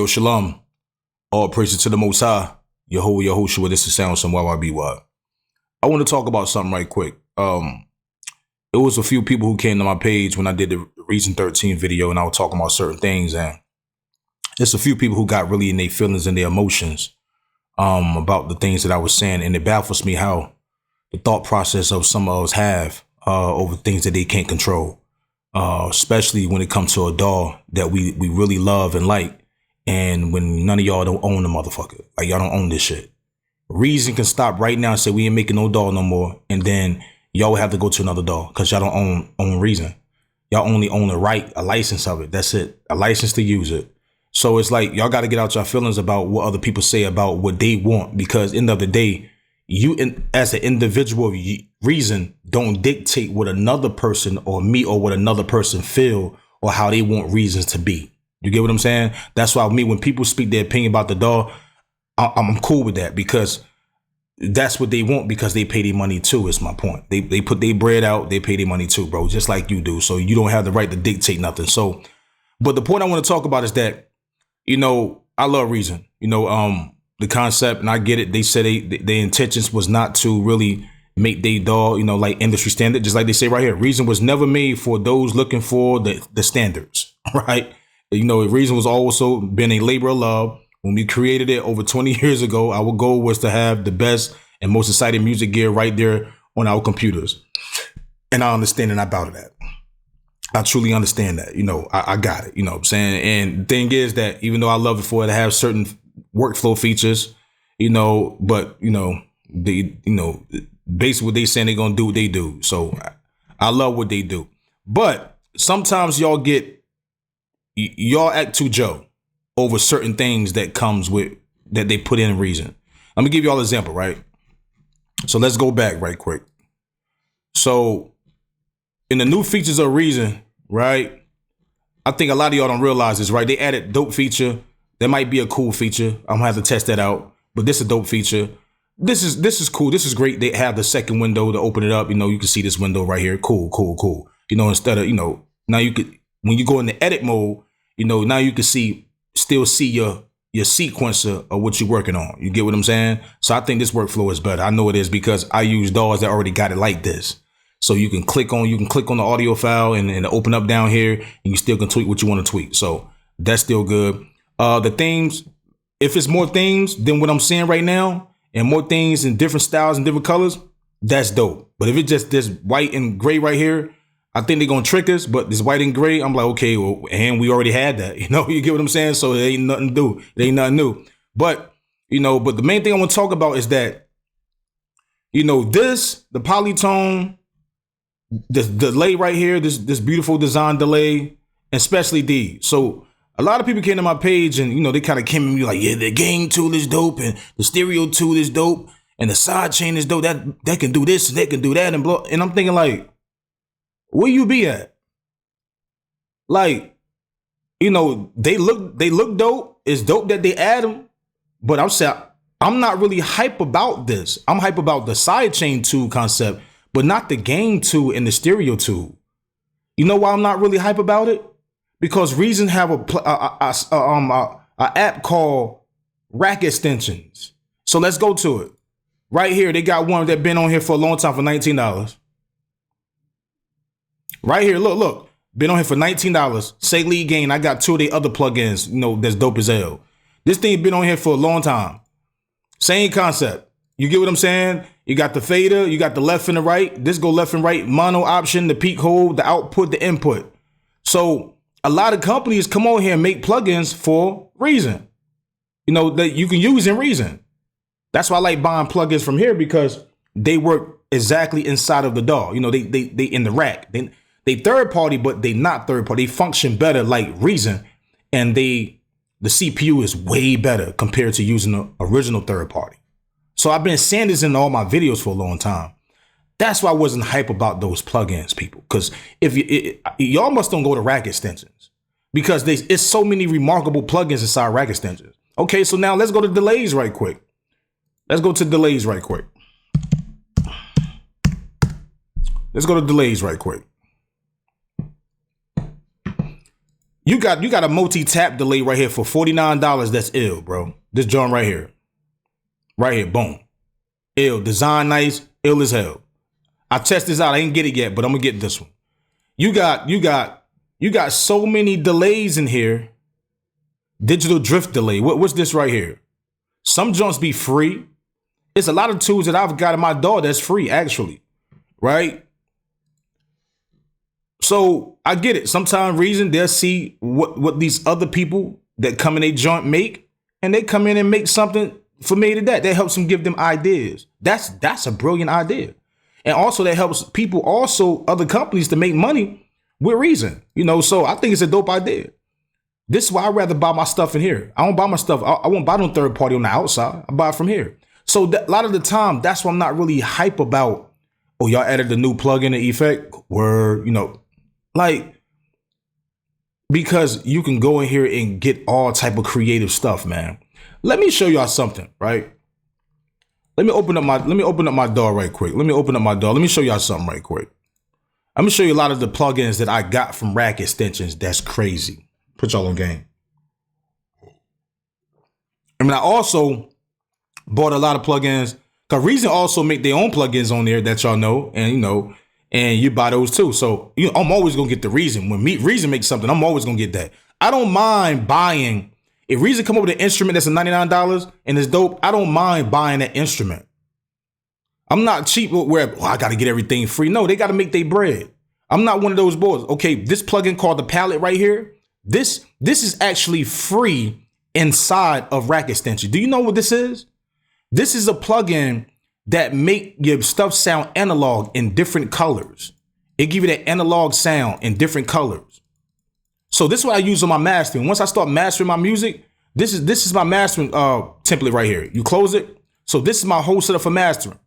Yo, shalom. All praises to the Most High. Yehoshua, this is Sound Some YYBY. I want to talk about something right quick. It was a few people who came to my page when I did the Reason 13 video, and I was talking about certain things, and there's a few people who got really in their feelings and their emotions about the things that I was saying, and it baffles me how the thought process of some of us have over things that they can't control, especially when it comes to a doll that we really love and like. And when none of y'all don't own the motherfucker, like y'all don't own this shit. Reason can stop right now and say we ain't making no doll no more, and then y'all will have to go to another doll because y'all don't own Reason. Y'all only own a license of it. That's it, a license to use it. So it's like y'all got to get out your feelings about what other people say about what they want, because end of the day, you as an individual, Reason don't dictate what another person or me or what another person feel or how they want Reasons to be. You get what I'm saying? That's why when people speak their opinion about the doll, I'm cool with that, because that's what they want, because they pay their money too, is my point. They put their bread out, they pay their money too, bro, just like you do. So you don't have the right to dictate nothing. So, but the point I want to talk about is that, I love Reason, the concept, and I get it. They said their intentions was not to really make their doll, like industry standard, just like they say right here. Reason was never made for those looking for the standards, right? Reason was also been a labor of love. When we created it over 20 years ago, our goal was to have the best and most exciting music gear right there on our computers. And I understand and I bow to that. I truly understand that. I got it. You know what I'm saying? And the thing is that even though I love it for it to have certain workflow features, but, basically what they saying they're going to do what they do. So I love what they do. But sometimes y'all act too Joe over certain things that comes with that they put in Reason. Let me give you all an example, right? So let's go back right quick. So in the new features of Reason, right? I think a lot of y'all don't realize this, right? They added dope feature. That might be a cool feature. I'm gonna have to test that out, but this is a dope feature. This is cool. This is great. They have the second window to open it up. You can see this window right here. Cool. Instead of, now you could, when you go in the edit mode, now you can still see your sequencer of what you're working on. You get what I'm saying? So I think this workflow is better. I know it is, because I use dolls that already got it like this. So you can click on the audio file and open up down here, and you still can tweak what you want to tweak. So that's still good. The themes, if it's more themes than what I'm seeing right now, and more things in different styles and different colors, that's dope. But if it's just this white and gray right here, I think they're going to trick us. But this white and gray, I'm like, okay, well, and we already had that. You get what I'm saying? So it ain't nothing to do. It ain't nothing new. But, but the main thing I want to talk about is that, the polytone, this delay right here, this beautiful design delay, especially D. So a lot of people came to my page and, they kind of came at me like, yeah, the gain tool is dope and the stereo tool is dope and the side chain is dope. That can do this and that can do that and blah. And I'm thinking like, where you be at? Like, they look dope. It's dope that they add them, but I'm not really hype about this. I'm hype about the sidechain tool concept, but not the gain tool and the stereo tool. You know why I'm not really hype about it? Because Reason have a app called Rack Extensions. So let's go to it. Right here, they got one that been on here for a long time for $19. Right here, look. Been on here for $19. Say lead gain. I got two of the other plugins, that's dope as hell. This thing been on here for a long time. Same concept. You get what I'm saying? You got the fader, you got the left and the right. This go left and right, mono option, the peak hold, the output, the input. So a lot of companies come on here and make plugins for Reason, that you can use in Reason. That's why I like buying plugins from here, because they work exactly inside of the DAW. They in the rack. They third party, but they not third party. They function better like Reason, and the CPU is way better compared to using the original third party. So I've been saying this in all my videos for a long time. That's why I wasn't hype about those plugins, people. Because if y'all must don't go to Rack Extensions, because it's so many remarkable plugins inside Rack Extensions. Okay, so now let's go to delays right quick. Let's go to delays right quick. You got a multi-tap delay right here for $49. That's ill, bro. This joint right here. Right here, boom. Ill. Design nice, ill as hell. I test this out. I ain't get it yet, but I'm gonna get this one. You got so many delays in here. Digital drift delay. What's this right here? Some joints be free. It's a lot of tools that I've got in my DAW that's free, actually. Right? So I get it. Sometimes Reason, they'll see what these other people that come in a joint make, and they come in and make something familiar to that. That helps them, give them ideas. That's a brilliant idea. And also that helps people, also other companies, to make money with Reason. So I think it's a dope idea. This is why I'd rather buy my stuff in here. I don't buy my stuff. I won't buy no third party on the outside. I buy it from here. So a lot of the time, that's why I'm not really hype about, oh, y'all added the new plugin effect. Word, like, because you can go in here and get all type of creative stuff, man. Let me show y'all something, right? Let me open up my DAW right quick. Let me show y'all something right quick. I'm gonna show you a lot of the plugins that I got from Rack Extensions. That's crazy. Put y'all on game. I also bought a lot of plugins, because Reason also make their own plugins on there that y'all know, and you buy those too. So I'm always gonna get the Reason. When Reason makes something, I'm always gonna get that. I don't mind buying. If Reason come up with an instrument that's $99 and it's dope, I don't mind buying that instrument. I'm not cheap where I got to get everything free. No, they got to make their bread. I'm not one of those boys. Okay, this plugin called the Pallet right here, this is actually free inside of Rack Extension. Do you know what this is? This is a plugin that make your stuff sound analog in different colors. It give you that analog sound in different colors. So this is what I use on my mastering. Once I start mastering my music, this is my mastering template right here. You close it. So this is my whole setup for mastering.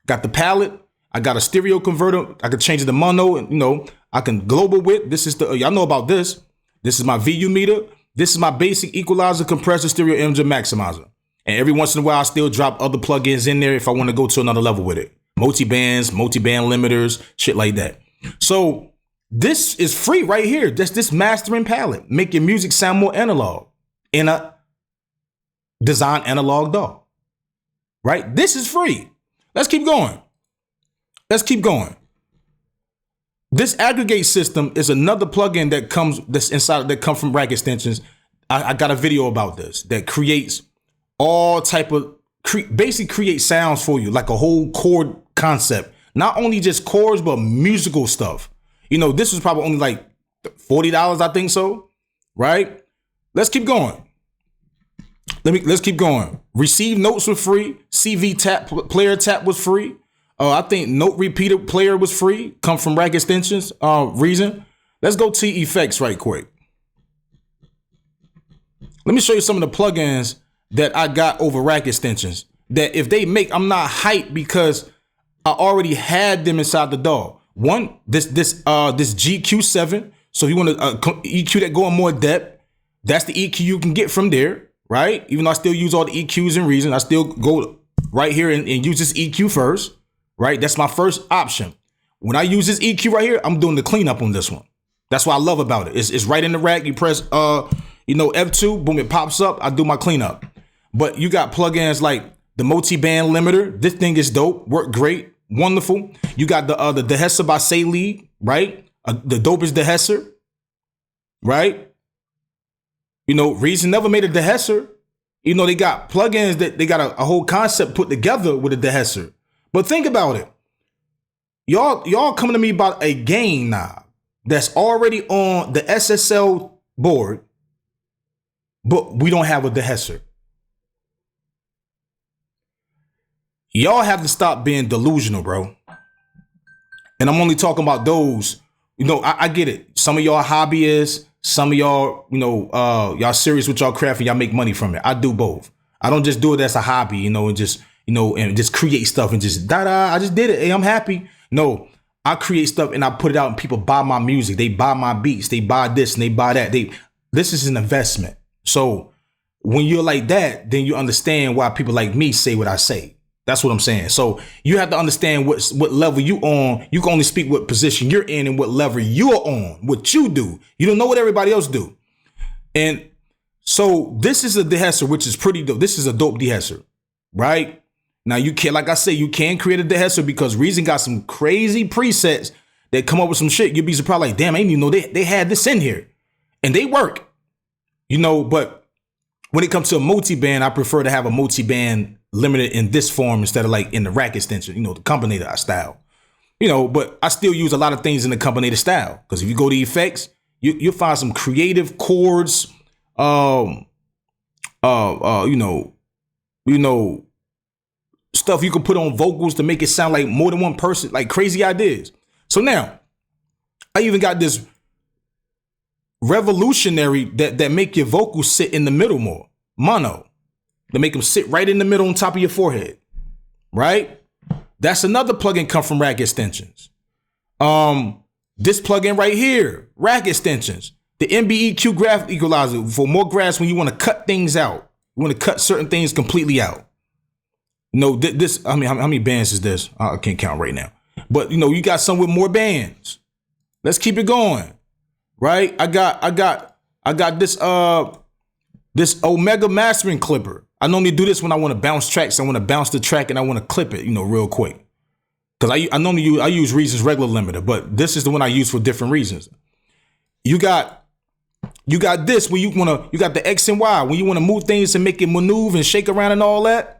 Got the palette. I got a stereo converter. I can change it to mono, and I can global width. This is y'all know about this. This is my VU meter. This is my basic equalizer, compressor, stereo imager, maximizer. And every once in a while, I still drop other plugins in there if I want to go to another level with it. Multi-bands, multi-band limiters, shit like that. So this is free right here. This mastering palette. Make your music sound more analog in a design analog DAW. Right? This is free. Let's keep going. This aggregate system is another plugin that comes from Rack Extensions. I got a video about this that creates all type of basically create sounds for you, like a whole chord concept. Not only just chords, but musical stuff. This was probably only like $40, I think so. Right? Let's keep going. Let's keep going. Receive notes were free. CV tap player tap was free. I think note repeater player was free. Come from Rack Extensions. Reason. Let's go to effects right quick. Let me show you some of the plugins that I got over Rack Extensions. That if they make, I'm not hyped because I already had them inside the DAW. One, this GQ7. So you want to EQ that go in more depth. That's the EQ you can get from there, right? Even though I still use all the EQs in Reason, I still go right here and use this EQ first, right? That's my first option. When I use this EQ right here, I'm doing the cleanup on this one. That's what I love about it. It's right in the rack. You press F2, boom, it pops up. I do my cleanup. But you got plugins like the multi-band limiter. This thing is dope. Work great. Wonderful. You got the Dehisser by Say League, right? The dopest Dehisser, right? Reason never made a Dehisser. They got plugins that they got a whole concept put together with a Dehisser. But think about it. Y'all coming to me about a gain knob that's already on the SSL board, but we don't have a Dehisser. Y'all have to stop being delusional, bro. And I'm only talking about those. I get it. Some of y'all hobbyists, some of y'all, y'all serious with y'all craft and y'all make money from it. I do both. I don't just do it as a hobby, and just create stuff and just I just did it. Hey, I'm happy. No, I create stuff and I put it out and people buy my music. They buy my beats. They buy this and they buy that. This is an investment. So when you're like that, then you understand why people like me say what I say. That's what I'm saying. So you have to understand what level you on. You can only speak what position you're in and what level you're on, what you do. You don't know what everybody else do. And so this is a dehiscer, which is pretty dope. This is a dope dehiscer, right? Now you can, like I say, you can create a dehiscer because Reason got some crazy presets that come up with some shit. You'd be surprised, like, damn, I didn't even know they had this in here. And they work, you know, but when it comes to a multi-band, I prefer to have a multi-band limited in this form instead of like in the rack extension, you know, the combinator style, you know, but I still use a lot of things in the combinator style. Because if you go to effects, you'll find some creative chords, you know, stuff you can put on vocals to make it sound like more than one person, like crazy ideas. So now I even got this revolutionary that make your vocals sit in the middle more, mono, to make them sit right in the middle on top of your forehead, right? That's another plugin come from rack extensions. This plugin right here, rack extensions, the MBEQ graph equalizer for more graphs when you want to cut things out. You want to cut certain things completely out. No, this, I mean, how many bands is this? I can't count right now. But, you know, you got some with more bands. Let's keep it going, right? I got this this Omega mastering clipper. I normally do this when I want to bounce tracks. I want to bounce the track and I want to clip it, you know, real quick. Because I normally use Reason's regular limiter, but this is the one I use for different reasons. You got this when you got the X and Y when you want to move things and make it maneuver and shake around and all that.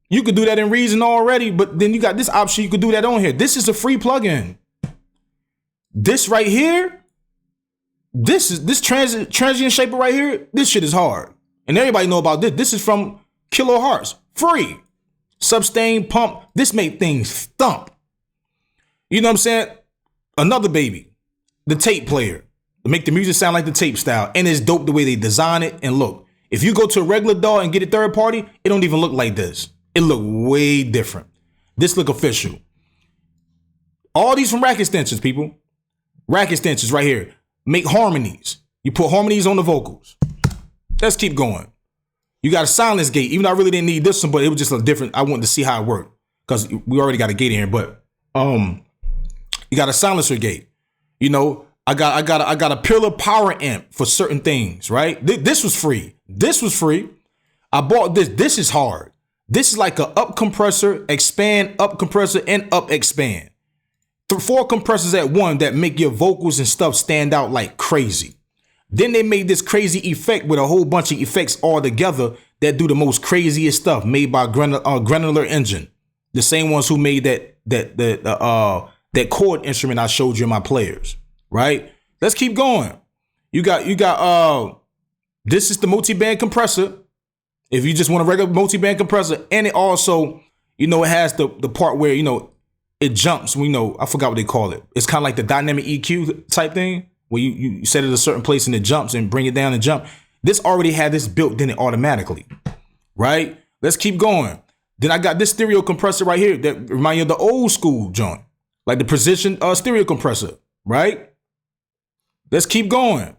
You could do that in Reason already, but then you got this option. You could do that on here. This is a free plugin. This right here, this transient shaper right here. This shit is hard, and everybody know about this. This is from Kilohertz, free. Sustain pump. This made things thump. You know what I'm saying? Another baby, the tape player, to make the music sound like the tape style, and it's dope the way they design it. And look, if you go to a regular DAW and get a third party, it don't even look like this. It look way different. This look official. All these from rack extensions, people. Rack extensions right here. Make harmonies. You put harmonies on the vocals. Let's keep going. You got a silence gate. Even though I really didn't need this one, but it was just a different. I wanted to see how it worked because we already got a gate in here. But you got a silencer gate. You know, I got a pillar power amp for certain things. Right. This was free. This was free. I bought this. This is hard. This is like a up compressor, expand, up compressor, and up expand. 4 compressors at one that make your vocals and stuff stand out like crazy. Then they made this crazy effect with a whole bunch of effects all together that do the most craziest stuff made by Granular Engine. The same ones who made that chord instrument I showed you in my players, right? Let's keep going. You got this is the multi-band compressor. If you just want a regular multi-band compressor, and it also, you know, it has the part where, you know, it jumps. We know, I forgot what they call it. It's kind of like the dynamic EQ type thing where you set it a certain place and it jumps and bring it down and jump. This already had this built in it automatically, right? Let's keep going. Then I got this stereo compressor right here that remind you of the old school joint, like the Precision stereo compressor, right? Let's keep going.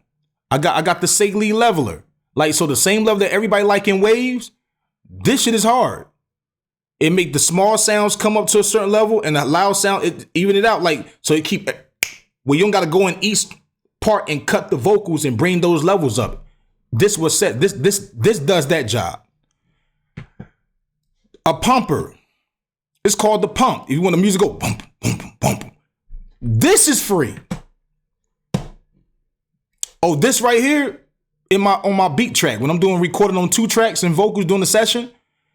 I got the Segley leveler. Like, so the same level that everybody like in waves, this shit is hard. It make the small sounds come up to a certain level and the loud sound, it even it out. Like, so it keep, well, you don't got to go in each part and cut the vocals and bring those levels up. This was set, this does that job. A pumper. It's called the pump. If you want the music go bump, bump, bump. This is free. Oh, this right here on my beat track, when I'm doing recording on 2 tracks and vocals during the session,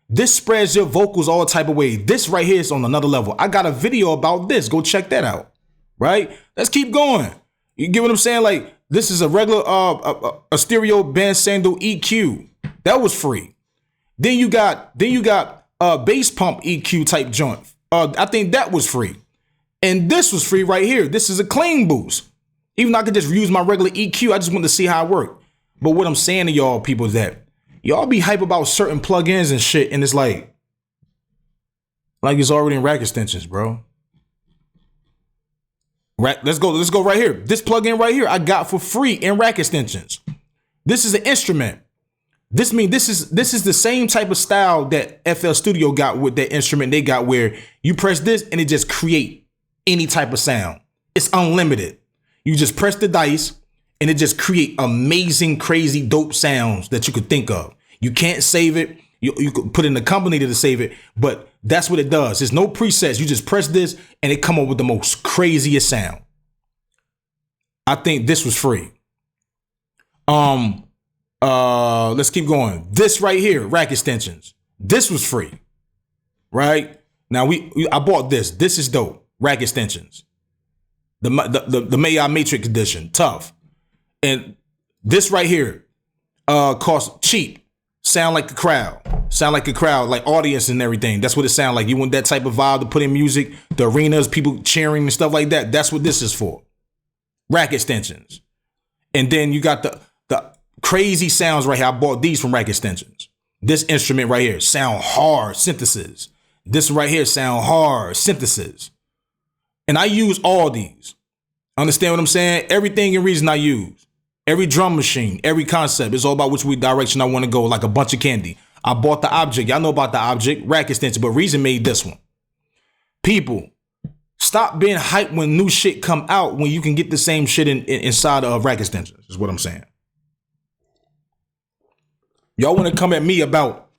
this spreads your vocals all type of way. This right here is on another level. I got a video about this. Go check that out. Right? Let's keep going. You get what I'm saying? Like, this is a regular a stereo band sandal EQ. That was free. Then you got bass pump EQ type joint. I think that was free. And this was free right here. This is a clean boost. Even though I could just use my regular EQ, I just wanted to see how it worked. But what I'm saying to y'all people is that y'all be hype about certain plugins and shit, and it's like it's already in rack extensions, bro. Right, let's go right here. This plugin right here I got for free in rack extensions. This is an instrument. This is the same type of style that FL Studio got with that instrument they got, where you press this and it just create any type of sound. It's unlimited. You just press the dice and it just create amazing, crazy, dope sounds that you could think of. You can't save it. You could put in a company to save it, but that's what it does. There's no presets. You just press this and it come up with the most craziest sound. I think this was free. Let's keep going. This right here, rack extensions. This was free, right? Now I bought this. This is dope. Rack extensions. The May Matrix edition, tough. And this right here, cost cheap. Sound like a crowd. Sound like a crowd, like audience and everything. That's what it sound like. You want that type of vibe to put in music, the arenas, people cheering and stuff like that. That's what this is for. Rack extensions. And then you got the crazy sounds right here. I bought these from rack extensions. This instrument right here, sound hard synthesis. This right here, sound hard synthesis. And I use all these. Understand what I'm saying? Everything in Reason I use. Every drum machine, every concept. It's all about which direction I want to go, like a bunch of candy. I bought the object. Y'all know about the object, rack extension, but Reason made this one. People, stop being hyped when new shit come out when you can get the same shit inside of rack extensions, is what I'm saying. Y'all want to come at me about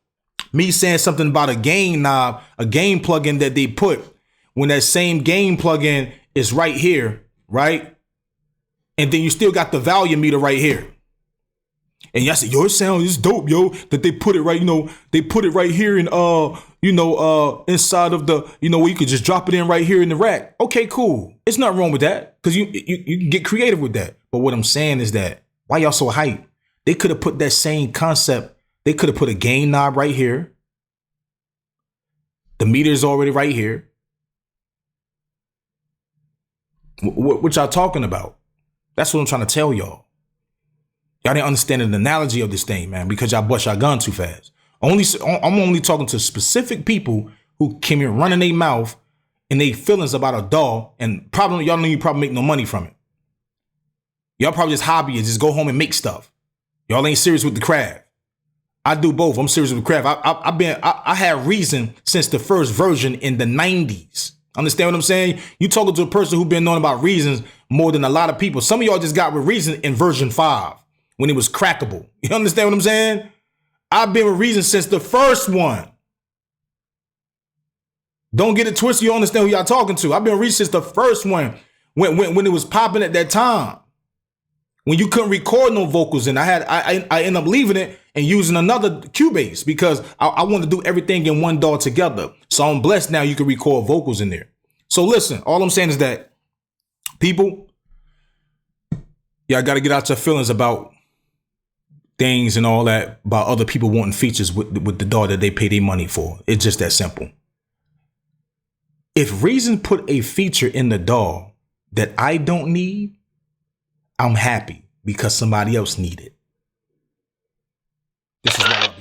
me saying something about a gain knob, a gain plugin that they put, when that same gain plugin is right here, right? And then you still got the volume meter right here. And y'all say, yo, it sound is dope, yo, that they put it right, they put it right here in, inside of the, where you could just drop it in right here in the rack. Okay, cool. It's nothing wrong with that, because you can get creative with that. But what I'm saying is that, why y'all so hyped? They could have put that same concept. They could have put a gain knob right here. The meter's already right here. What y'all talking about? That's what I'm trying to tell y'all. Y'all didn't understand the analogy of this thing, man, because y'all bust y'all gun too fast. I'm only talking to specific people who came here running their mouth and they feelings about a doll, and probably y'all know you probably make no money from it. Y'all probably just hobbyists, just go home and make stuff. Y'all ain't serious with the craft. I do both. I'm serious with the craft. I had Reason since the first version in the 90s. Understand what I'm saying? You talking to a person who been knowing about Reasons more than a lot of people. Some of y'all just got with Reason in version 5 when it was crackable. You understand what I'm saying? I've been with Reason since the first one. Don't get it twisted. You understand who y'all talking to. I've been with Reason since the first one when it was popping at that time. When you couldn't record no vocals, and I ended up leaving it and using another Cubase because I wanted to do everything in one DAW together. So I'm blessed now you can record vocals in there. So listen, all I'm saying is that people, y'all got to get out your feelings about things and all that, about other people wanting features with the DAW that they pay their money for. It's just that simple. If Reason put a feature in the DAW that I don't need, I'm happy because somebody else needed. This is why